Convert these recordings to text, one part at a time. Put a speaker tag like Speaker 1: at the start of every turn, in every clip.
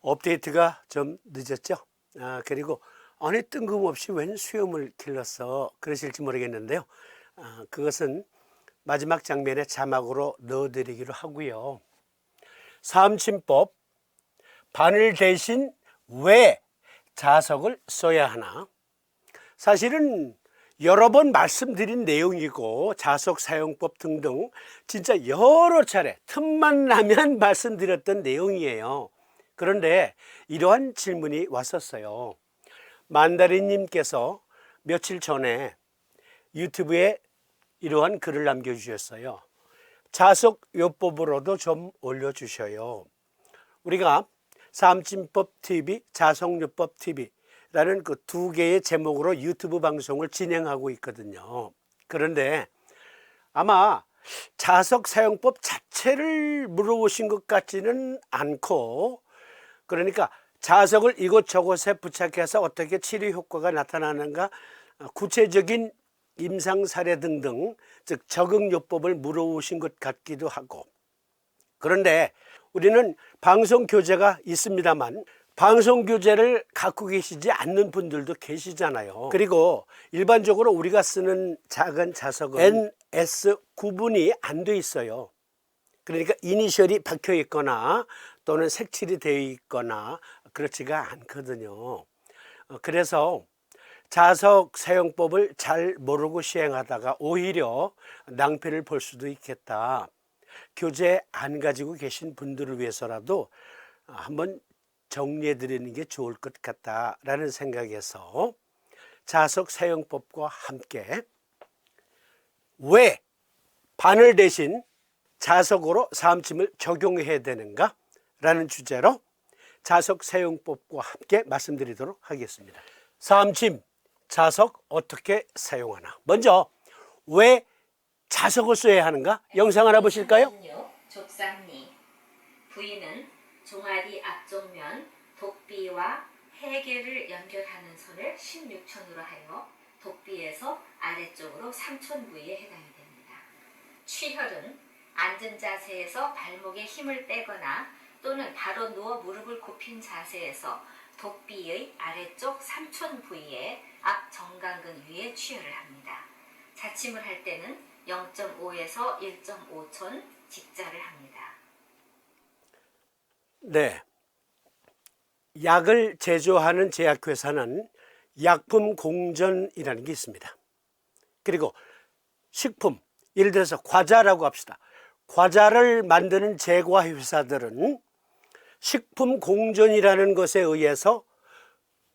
Speaker 1: 업데이트가 좀 늦었죠. 그리고 아니 뜬금없이 웬 수염을 길렀어 그러실지 모르겠는데요. 그것은 마지막 장면에 자막으로 넣어드리기로 하고요. 사암침법, 바늘 대신 왜 자석을 써야 하나? 사실은 여러 번 말씀드린 내용이고 자석 사용법 등등 진짜 여러 차례 틈만 나면 말씀드렸던 내용이에요. 그런데 이러한 질문이 왔었어요. 만다린님께서 며칠 전에 유튜브에 이러한 글을 남겨주셨어요. 자석요법으로도 좀 올려주셔요. 우리가 사암침법TV, 자석요법TV라는 그 두 개의 제목으로 유튜브 방송을 진행하고 있거든요. 그런데 아마 자석 사용법 자체를 물어보신 것 같지는 않고, 그러니까 자석을 이곳저곳에 부착해서 어떻게 치료 효과가 나타나는가, 구체적인 임상 사례 등등, 즉 적응요법을 물어보신 것 같기도 하고. 그런데 우리는 방송 교재가 있습니다만 방송 교재를 갖고 계시지 않는 분들도 계시잖아요. 그리고 일반적으로 우리가 쓰는 작은 자석은 NS 구분이 안 돼 있어요. 그러니까 이니셜이 박혀 있거나 또는 색칠이 되어 있거나 그렇지가 않거든요. 그래서 자석 사용법을 잘 모르고 시행하다가 오히려 낭패를 볼 수도 있겠다. 교재 안 가지고 계신 분들을 위해서라도 한번 정리해 드리는 게 좋을 것 같다라는 생각에서 자석 사용법과 함께 왜 바늘 대신 자석으로 사암침을 적용해야 되는가 라는 주제로 자석 사용법과 함께 말씀드리도록 하겠습니다. 사암침, 자석 어떻게 사용하나? 먼저 왜 자석을 써야 하는가? 영상 하나 보실까요?
Speaker 2: 족삼리 부위는 종아리 앞쪽면 독비와 해계를 연결하는 선을 16촌으로 하여 독비에서 아래쪽으로 3촌 부위에 해당이 됩니다. 취혈은 앉은 자세에서 발목에 힘을 빼거나 또는 바로 누워 무릎을 굽힌 자세에서 독비의 아래쪽 3촌 부위에 앞 정강근 위에 취혈을 합니다. 자침을 할 때는 0.5에서 1.5촌 직자를 합니다.
Speaker 1: 네, 약을 제조하는 제약회사는 약품공전이라는 게 있습니다. 그리고 식품, 예를 들어서 과자라고 합시다. 과자를 만드는 제과회사들은 식품공전이라는 것에 의해서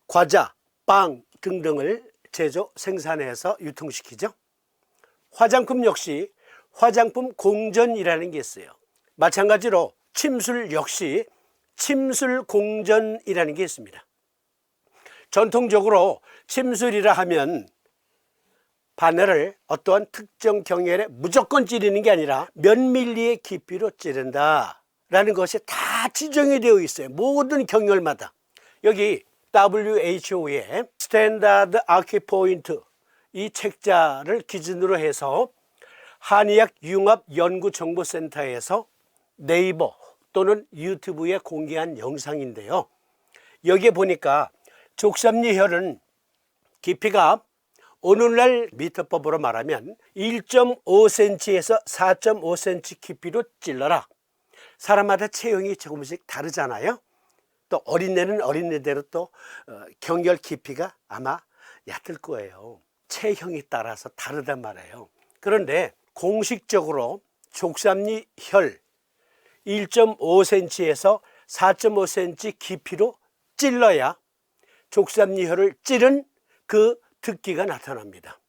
Speaker 1: 과자, 빵 등등을 제조, 생산해서 유통시키죠. 화장품 역시 화장품 공전이라는 게 있어요. 마찬가지로 침술 역시 침술 공전이라는 게 있습니다. 전통적으로 침술이라 하면 바늘을 어떠한 특정 경혈에 무조건 찌르는 게 아니라 몇 밀리의 깊이로 찌른다 라는 것이 다 지정이 되어 있어요. 모든 경혈마다. 여기 WHO의 스탠다드 아큐포인트 이 책자를 기준으로 해서 한의학 융합연구정보센터에서 네이버 또는 유튜브에 공개한 영상인데요. 여기에 보니까 족삼리혈은 깊이가 오늘날 미터법으로 말하면 1.5cm에서 4.5cm 깊이로 찔러라. 사람마다 체형이 조금씩 다르잖아요. 또 어린애는 어린애대로 또 경혈 깊이가 아마 얕을 거예요. 체형에 따라서 다르단 말이에요. 그런데 공식적으로 족삼리혈 1.5cm에서 4.5cm 깊이로 찔러야 족삼리혈을 찌른 그 특기가 나타납니다.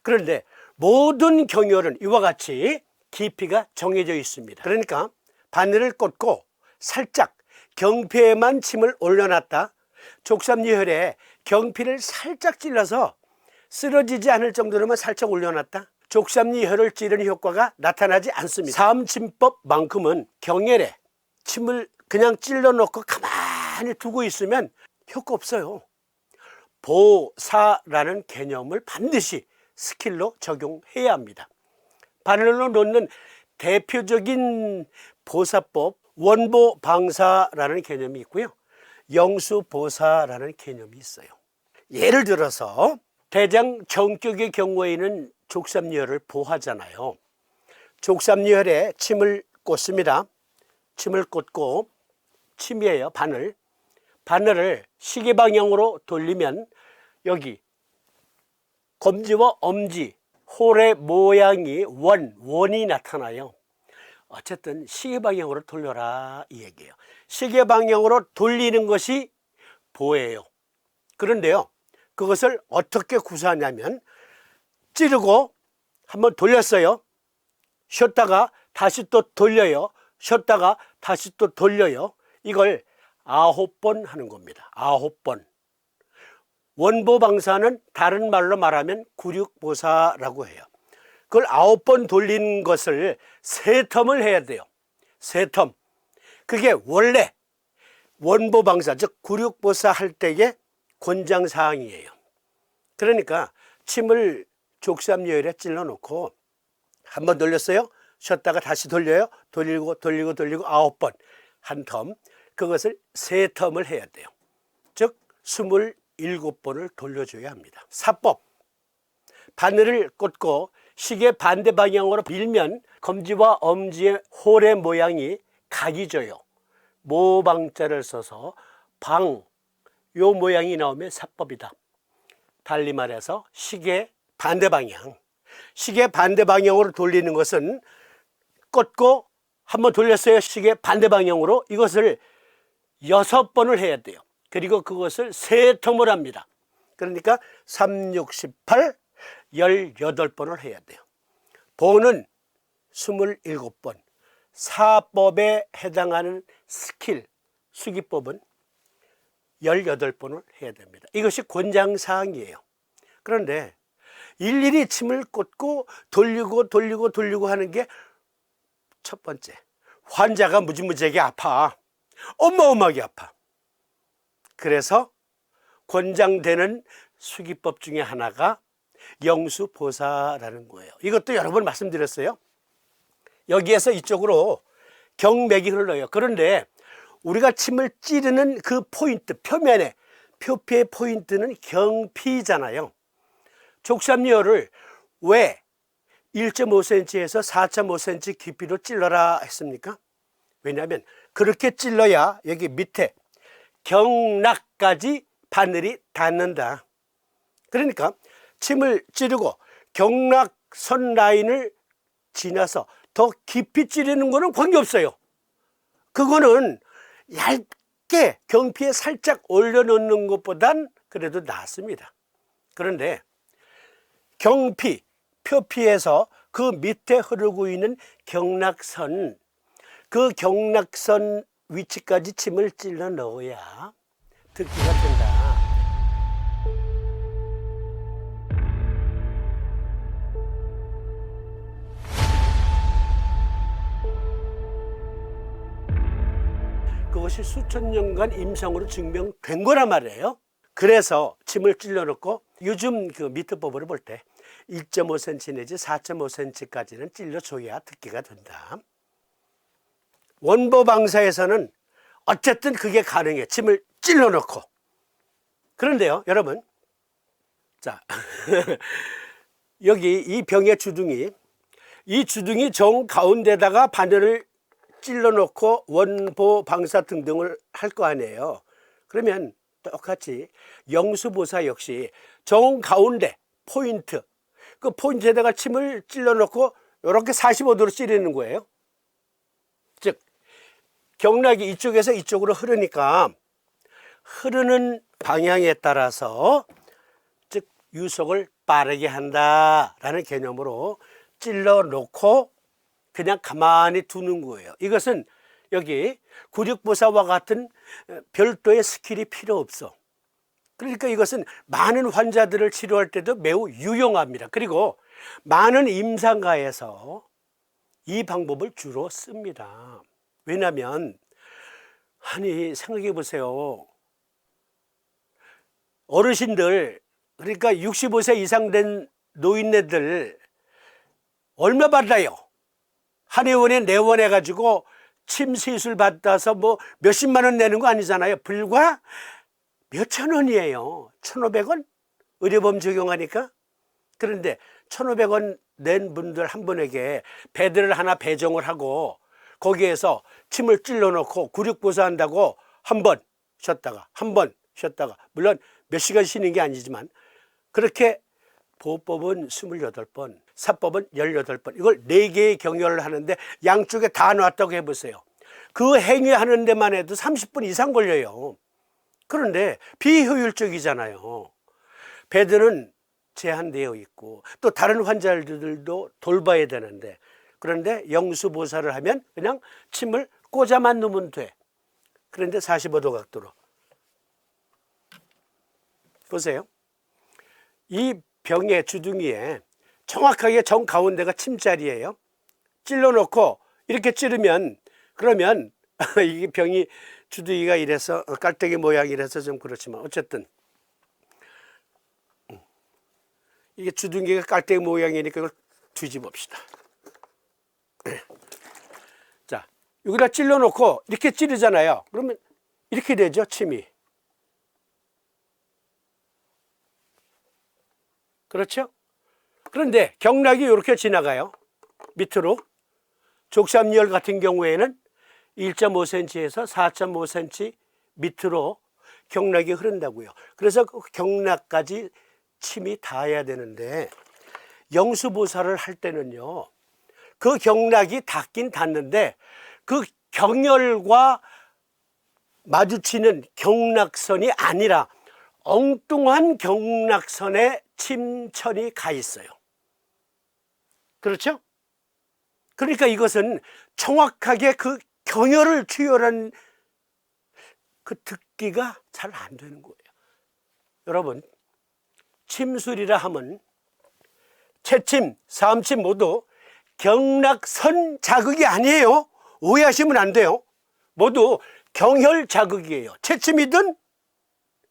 Speaker 1: 그런데 모든 경혈은 이와 같이 깊이가 정해져 있습니다. 그러니까 바늘을 꽂고 살짝 경피에만 침을 올려놨다 족삼리혈에 경피를 살짝 찔러서 쓰러지지 않을 정도로만 살짝 올려놨다 족삼리혈을 찌르는 효과가 나타나지 않습니다. 사암침법만큼은 경혈에 침을 그냥 찔러 놓고 가만히 두고 있으면 효과 없어요. 보사라는 개념을 반드시 스킬로 적용해야 합니다. 바늘로 놓는 대표적인 보사법 원보방사라는 개념이 있고요. 영수보사라는 개념이 있어요. 예를 들어서 대장 정격의 경우에는 족삼리혈을 보하잖아요. 족삼리혈에 침을 꽂습니다. 침을 꽂고, 침이에요, 바늘. 바늘을 시계 방향으로 돌리면 여기 검지와 엄지, 홀의 모양이 원이 나타나요. 어쨌든 시계 방향으로 돌려라 이 얘기예요. 시계 방향으로 돌리는 것이 보예요. 그런데요, 그것을 어떻게 구사하냐면 찌르고 한번 돌렸어요. 쉬었다가 다시 또 돌려요. 쉬었다가 다시 또 돌려요. 이걸 9번 하는 겁니다. 9번. 원보방사는 다른 말로 말하면 구륙보사라고 해요. 그걸 9번 돌리는 것을 3텀을 해야 돼요. 3텀. 그게 원래 원보방사, 즉 구륙보사 할 때의 권장사항이에요. 그러니까 침을 족삼리혈에 찔러놓고 한번 돌렸어요. 쉬었다가 다시 돌려요. 돌리고 9번 한 텀. 그것을 3텀을 해야 돼요. 즉 27번을 돌려줘야 합니다. 사법. 바늘을 꽂고 시계 반대 방향으로 밀면 검지와 엄지의 홀의 모양이 각이져요. 모방자를 써서 요 모양이 나오면 사법이다. 달리 말해서 시계 반대 방향. 시계 반대 방향으로 돌리는 것은 꽂고 한번 돌렸어요. 시계 반대 방향으로. 이것을 6번을 해야 돼요. 그리고 그것을 3텀을 합니다. 그러니까 3, 6, 18, 18번을 해야 돼요. 보는 27번. 사법에 해당하는 스킬, 수기법은 18번을 해야 됩니다. 이것이 권장사항이에요. 그런데 일일이 침을 꽂고 돌리고 하는 게 첫 번째, 환자가 무지무지하게 아파. 어마어마하게 아파. 그래서 권장되는 수기법 중에 하나가 영수보사라는 거예요. 이것도 여러 번 말씀드렸어요. 여기에서 이쪽으로 경맥이 흘러요. 그런데 우리가 침을 찌르는 그 포인트, 표면에, 표피의 포인트는 경피잖아요. 족삼리혈을 왜 1.5cm에서 4.5cm 깊이로 찔러라 했습니까? 왜냐하면 그렇게 찔러야 여기 밑에 경락까지 바늘이 닿는다. 그러니까 침을 찌르고 경락선 라인을 지나서 더 깊이 찌르는 거는 관계없어요. 그거는 얇게 경피에 살짝 올려놓는 것보단 그래도 낫습니다. 그런데 경피, 표피에서 그 밑에 흐르고 있는 경락선, 그 경락선 위치까지 침을 찔러 넣어야 듣기가 된다. 그것이 수천 년간 임상으로 증명된 거란 말이에요. 그래서 침을 찔러 넣고 요즘 그 미트법으로 볼 때 1.5cm 내지 4.5cm까지는 찔러줘야 듣기가 된다. 원보방사에서는 어쨌든 그게 가능해. 침을 찔러 넣고. 그런데요, 여러분. 자, 여기 이 병의 주둥이, 이 주둥이 정 가운데다가 바늘을 찔러 넣고 원보방사 등등을 할 거 아니에요. 그러면 똑같이 영수보사 역시 정 가운데 포인트, 그 포인트에다가 침을 찔러 넣고 이렇게 45도로 찌르는 거예요. 즉 경락이 이쪽에서 이쪽으로 흐르니까 흐르는 방향에 따라서 즉 유속을 빠르게 한다라는 개념으로 찔러 놓고 그냥 가만히 두는 거예요. 이것은 여기 구륙보사와 같은 별도의 스킬이 필요 없어. 그러니까 이것은 많은 환자들을 치료할 때도 매우 유용합니다. 그리고 많은 임상가에서 이 방법을 주로 씁니다. 왜냐하면 아니 생각해 보세요. 어르신들, 그러니까 65세 이상 된 노인네들 얼마 받아요? 한의원에 내원해 가지고 침 시술 받아서 뭐 몇십만 원 내는 거 아니잖아요. 불과 몇천 원이에요. 1,500원? 의료보험 적용하니까. 그런데 1,500원 낸 분들 한 분에게 베드를 하나 배정을 하고 거기에서 침을 찔러 놓고 구륙보수한다고 한 번 쉬었다가 한 번 쉬었다가, 물론 몇 시간 쉬는 게 아니지만 그렇게 보호법은 28번, 사법은 18번, 이걸 4개의 경혈을 하는데 양쪽에 다 놨다고 해보세요. 그 행위하는 데만 해도 30분 이상 걸려요. 그런데 비효율적이잖아요. 베드는 제한되어 있고 또 다른 환자들도 돌봐야 되는데, 그런데 영수보살을 하면 그냥 침을 꽂아만 놓으면 돼. 그런데 45도 각도로 보세요. 이 병의 주둥이에 정확하게 정 가운데가 침자리예요. 찔러놓고 이렇게 찌르면, 그러면 이게 병이 주둥이가 이래서 깔때기 모양이라서 좀 그렇지만 어쨌든 이게 주둥이가 깔때기 모양이니까 이걸 뒤집읍시다. 자, 여기다 찔러놓고 이렇게 찌르잖아요. 그러면 이렇게 되죠, 침이. 그렇죠? 그런데 경락이 이렇게 지나가요. 밑으로. 족삼열 같은 경우에는 1.5cm에서 4.5cm 밑으로 경락이 흐른다고요. 그래서 그 경락까지 침이 닿아야 되는데, 영수보살을 할 때는요, 그 경락이 닿긴 닿는데 그 경혈과 마주치는 경락선이 아니라 엉뚱한 경락선에 침천이 가 있어요. 그렇죠? 그러니까 이것은 정확하게 그 경혈을 추혈한 그 듣기가 잘 안 되는 거예요. 여러분, 침술이라 하면 채침, 삼침 모두 경락선 자극이 아니에요. 오해하시면 안 돼요. 모두 경혈 자극이에요. 채침이든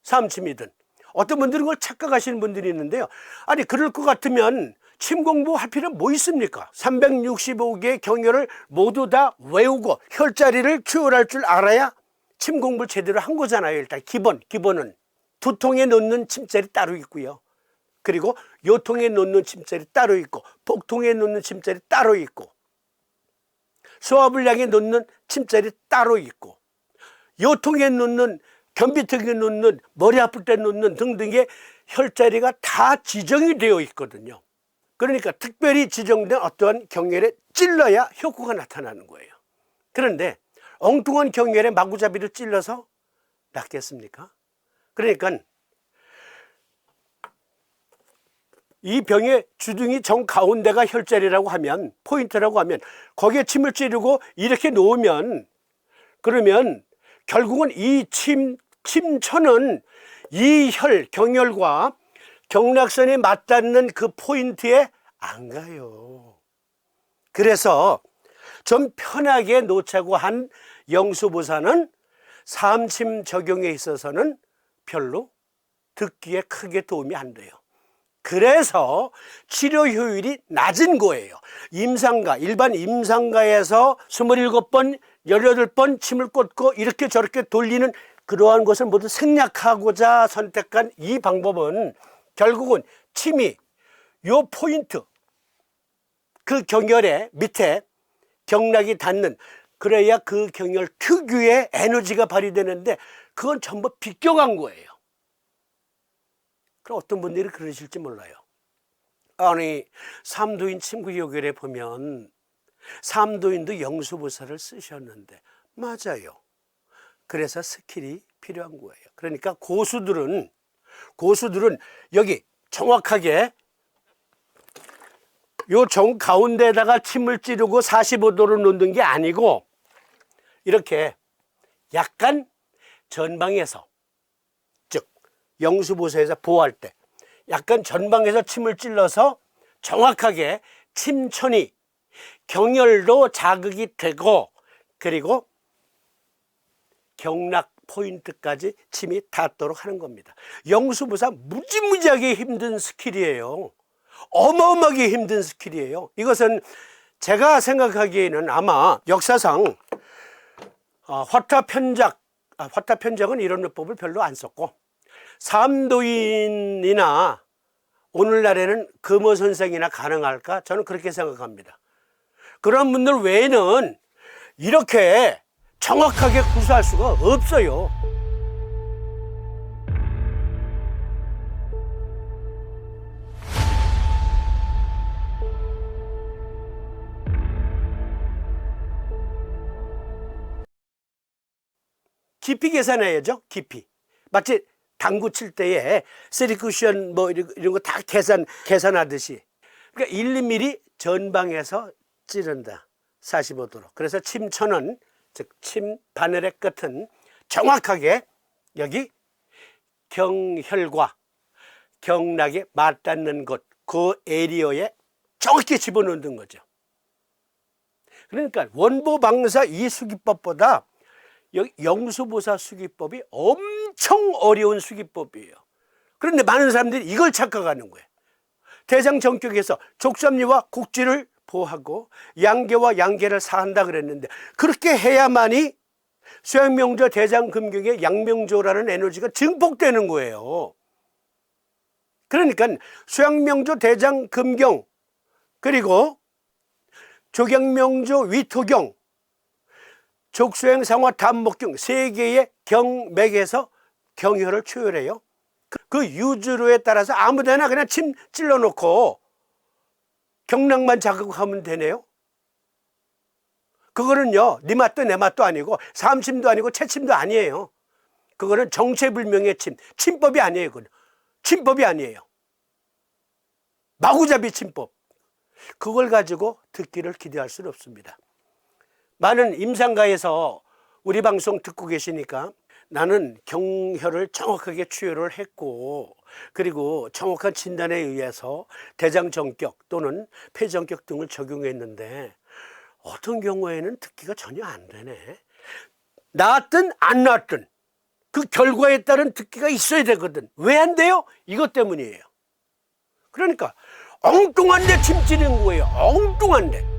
Speaker 1: 삼침이든. 어떤 분들은 그걸 착각하시는 분들이 있는데요. 아니, 그럴 것 같으면 침 공부할 필요는 뭐 있습니까? 365개의 경혈을 모두 다 외우고 혈자리를 추혈할 줄 알아야 침 공부를 제대로 한 거잖아요. 일단 기본은 두 통에 놓는 침자리 따로 있고요. 그리고 요통에 놓는 침자리 따로 있고, 복통에 놓는 침자리 따로 있고, 소화불량에 놓는 침자리 따로 있고, 요통에 놓는, 변비통에 놓는, 머리 아플 때 놓는 등등의 혈자리가 다 지정이 되어 있거든요. 그러니까 특별히 지정된 어떠한 경혈에 찔러야 효과가 나타나는 거예요. 그런데 엉뚱한 경혈에 마구잡이로 찔러서 낫겠습니까? 그러니까 이 병의 주둥이 정 가운데가 혈자리라고 하면, 포인트라고 하면, 거기에 침을 찌르고 이렇게 놓으면, 그러면 결국은 이 침천은 이 경혈과 경락선이 맞닿는 그 포인트에 안 가요. 그래서 좀 편하게 놓자고 한 영수보살은 삼침 적용에 있어서는 별로 듣기에 크게 도움이 안 돼요. 그래서 치료 효율이 낮은 거예요. 일반 임상가에서 27번, 18번 침을 꽂고 이렇게 저렇게 돌리는 그러한 것을 모두 생략하고자 선택한 이 방법은 결국은 침이 요 포인트, 그 경혈의 밑에 경락이 닿는, 그래야 그 경혈 특유의 에너지가 발휘되는데 그건 전부 비껴간 거예요. 그럼 어떤 분들이 그러실지 몰라요. 아니, 삼도인 침구요결에 보면 삼도인도 영수보살을 쓰셨는데, 맞아요. 그래서 스킬이 필요한 거예요. 그러니까 고수들은 여기 정확하게 요 정 가운데다가 침을 찌르고 45도로 놓는 게 아니고, 이렇게 약간 전방에서, 즉 영수보살에서 보호할 때 약간 전방에서 침을 찔러서 정확하게 침천이 경혈로 자극이 되고, 그리고 경락 포인트까지 침이 닿도록 하는 겁니다. 영수보살 무지무지하게 힘든 스킬이에요. 어마어마하게 힘든 스킬이에요. 이것은 제가 생각하기에는 아마 역사상 화타편작은 이런 요법을 별로 안 썼고, 삼도인이나 오늘날에는 금호선생이나 가능할까? 저는 그렇게 생각합니다. 그런 분들 외에는 이렇게 정확하게 구사할 수가 없어요. 깊이 계산해야죠. 깊이. 마치 당구 칠 때에 3쿠션 뭐 이런 거 다 계산하듯이. 그러니까 1, 2mm 전방에서 찌른다. 45도로. 그래서 침천은, 즉 침 바늘의 끝은 정확하게 여기 경혈과 경락에 맞닿는 곳, 그 에리어에 정확히 집어넣는 거죠. 그러니까 원보방사 이 수기법보다 영수보사 수기법이 엄청 어려운 수기법이에요. 그런데 많은 사람들이 이걸 착각하는 거예요. 대장정격에서 족삼리와 국지를 보호하고 양계와 양계를 사한다 그랬는데, 그렇게 해야만이 수양명조 대장금경의 양명조라는 에너지가 증폭되는 거예요. 그러니까 수양명조 대장금경, 그리고 조경명조 위토경, 족수행상화 단목경 세 개의 경맥에서 경혈을 초열해요. 그 유주로에 따라서 아무데나 그냥 침 찔러놓고 경락만 자극하면 되네요. 그거는요, 네 맛도 내 맛도 아니고 삼침도 아니고 채침도 아니에요. 그거는 정체불명의 침법이 아니에요. 그건 침법이 아니에요. 마구잡이 침법. 그걸 가지고 듣기를 기대할 수는 없습니다. 많은 임상가에서 우리 방송 듣고 계시니까 나는 경혈을 정확하게 추혈을 했고, 그리고 정확한 진단에 의해서 대장정격 또는 폐정격 등을 적용했는데 어떤 경우에는 듣기가 전혀 안 되네. 나았든 안 나았든 그 결과에 따른 듣기가 있어야 되거든. 왜 안 돼요? 이것 때문이에요. 그러니까 엉뚱한데 침 찌르는 거예요. 엉뚱한데.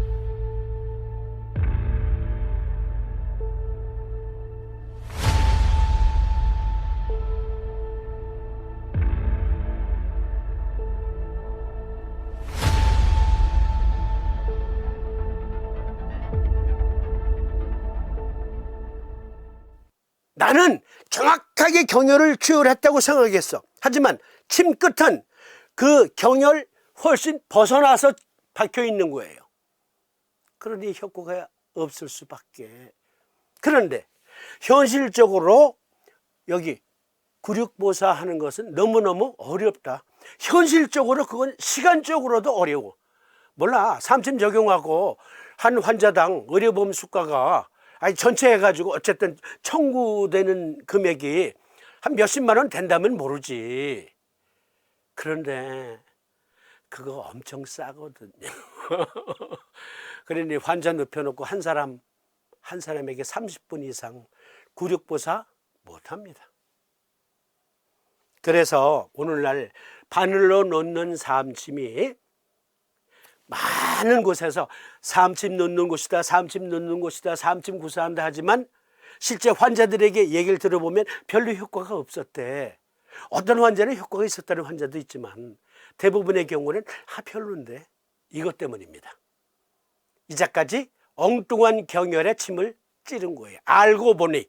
Speaker 1: 나는 정확하게 경혈을 추혈했다고 생각했어. 하지만 침 끝은 그 경혈 훨씬 벗어나서 박혀 있는 거예요. 그러니 효과가 없을 수밖에. 그런데 현실적으로 여기 구륙보사 하는 것은 너무너무 어렵다. 현실적으로 그건 시간적으로도 어려워. 몰라, 삼침 적용하고 한 환자당 의료보험 수가가 전체 해가지고 어쨌든 청구되는 금액이 한 몇십만 원 된다면 모르지. 그런데 그거 엄청 싸거든요. 그러니 환자 눕혀놓고 한 사람에게 30분 이상 구륙보사 못합니다. 그래서 오늘날 바늘로 놓는 삼침이 많은 곳에서 삼침 놓는 곳이다, 삼침 놓는 곳이다, 삼침 구사한다 하지만 실제 환자들에게 얘기를 들어보면 별로 효과가 없었대. 어떤 환자는 효과가 있었다는 환자도 있지만 대부분의 경우는 별론데, 이것 때문입니다. 이자까지 엉뚱한 경혈에 침을 찌른 거예요. 알고 보니